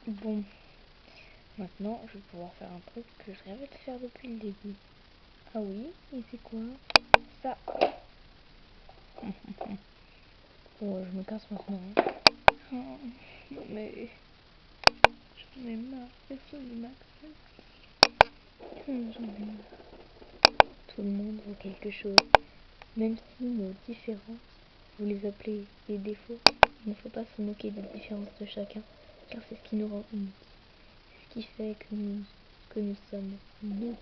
Bon, maintenant je vais pouvoir faire un truc que je rêvais de faire depuis le début. Ah oui, et c'est quoi ça? Bon, je me casse maintenant. Oh, mais j'en ai marre, personne ne m'accepte. J'en ai marre. Tout le monde veut quelque chose. Même si nos différences, vous les appelez les défauts, il ne faut pas se moquer des différences de chacun, car c'est ce qui nous rend uniques. C'est ce qui fait que nous sommes nous.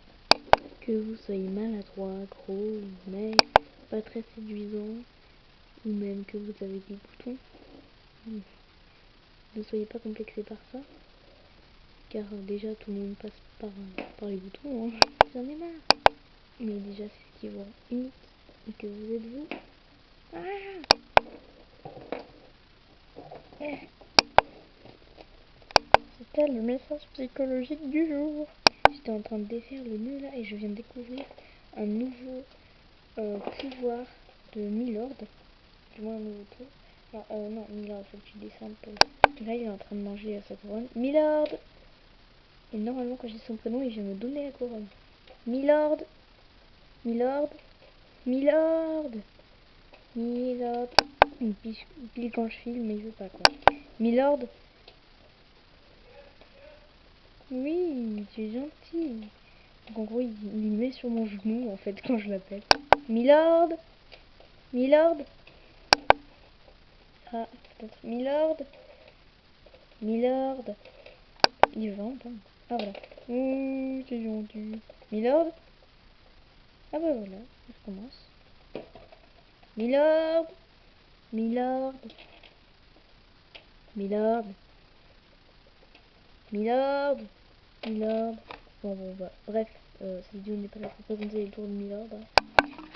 Que vous soyez maladroit, gros, maigre, pas très séduisant, ou même que vous avez des boutons, ne soyez pas complexés par ça, car déjà tout le monde passe par les boutons, hein. J'en ai marre. Mais déjà c'est ce qui vous rend unique, et que vous êtes vous. C'était le message psychologique du jour. J'étais en train de défaire le nœud là et je viens de découvrir un nouveau pouvoir de Milord. Du moins un nouveau tour. Alors, non, Milord, faut que tu descendes pour... Là, il est en train de manger sa couronne. Milord! Et normalement, quand j'ai son prénom, il vient me donner la couronne. Milord! Milord! Milord! Milord! Il pile quand je filme, mais il veut pas quoi. Milord! Oui, tu es gentil. Donc en gros, il met sur mon genou en fait quand je l'appelle. Milord! Milord! Ah, peut-être. Milord! Milord! Il va entendre. Ah voilà. Oh, c'est gentil. Milord? Ah bah voilà, ça commence. Milord! Milord! Milord! Milord! Milord! Bon, bah, bref, cette vidéo n'est pas là pour présenter les tours de Milord. Hein.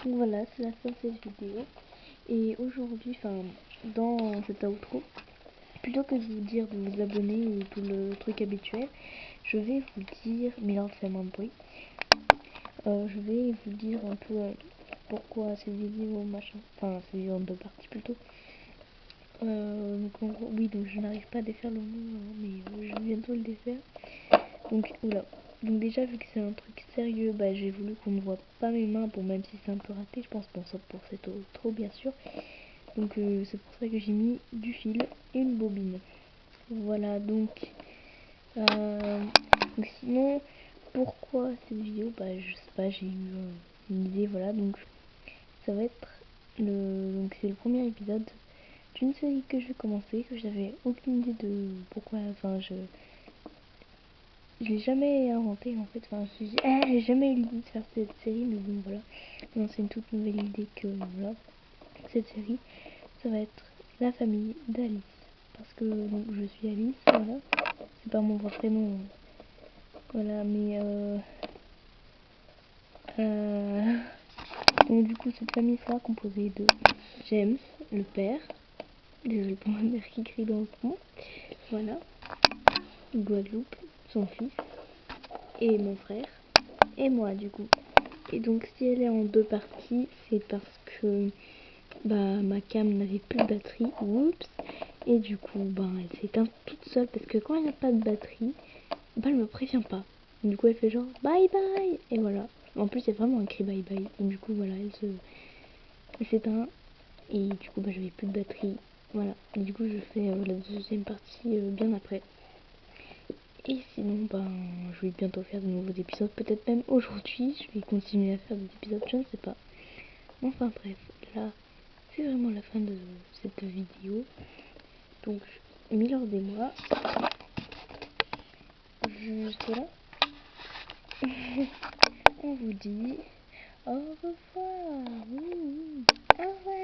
Donc voilà, c'est la fin de cette vidéo. Et aujourd'hui, enfin, dans cet outro, plutôt que de vous dire de vous abonner ou tout le truc habituel, je vais vous dire, Milord fait moins de bruit, je vais vous dire un peu pourquoi cette vidéo, machin, enfin cette vidéo en deux parties plutôt. Donc en gros, oui, donc je n'arrive pas à défaire le mot, hein, mais je vais bientôt le défaire. Donc, oula. Donc déjà, vu que c'est un truc sérieux, bah j'ai voulu qu'on ne voit pas mes mains, bon même si c'est un peu raté, je pense, bon sauf pour cette outro bien sûr. Donc c'est pour ça que j'ai mis du fil et une bobine. Voilà, donc sinon, pourquoi cette vidéo? Bah je sais pas, j'ai eu une idée, voilà, donc ça va être donc c'est le premier épisode d'une série que je vais commencer, que j'avais aucune idée de pourquoi, enfin je l'ai jamais inventé en fait, enfin j'ai jamais eu l'idée de faire cette série, mais bon voilà, non c'est une toute nouvelle idée que voilà, cette série, ça va être la famille d'Alice, parce que donc je suis Alice, voilà, c'est pas mon vrai prénom, voilà, mais donc du coup cette famille sera composée de James, le père, désolé pour ma mère qui crie dans le fond, voilà, Guadeloupe, son fils, et mon frère, et moi du coup. Et donc si elle est en deux parties, c'est parce que bah ma cam n'avait plus de batterie, oups, et du coup bah elle s'éteint toute seule parce que quand elle n'a pas de batterie, bah elle me prévient pas. Du coup elle fait genre bye bye, et voilà. En plus c'est vraiment écrit bye bye, et du coup voilà, elle s'éteint, et du coup bah j'avais plus de batterie, voilà. Et du coup je fais la deuxième partie bien après. Et sinon, ben, je vais bientôt faire de nouveaux épisodes. Peut-être même aujourd'hui, je vais continuer à faire des épisodes, je ne sais pas. Enfin bref, là, c'est vraiment la fin de cette vidéo. Donc, Milord et moi, juste là, on vous dit au revoir. Au revoir.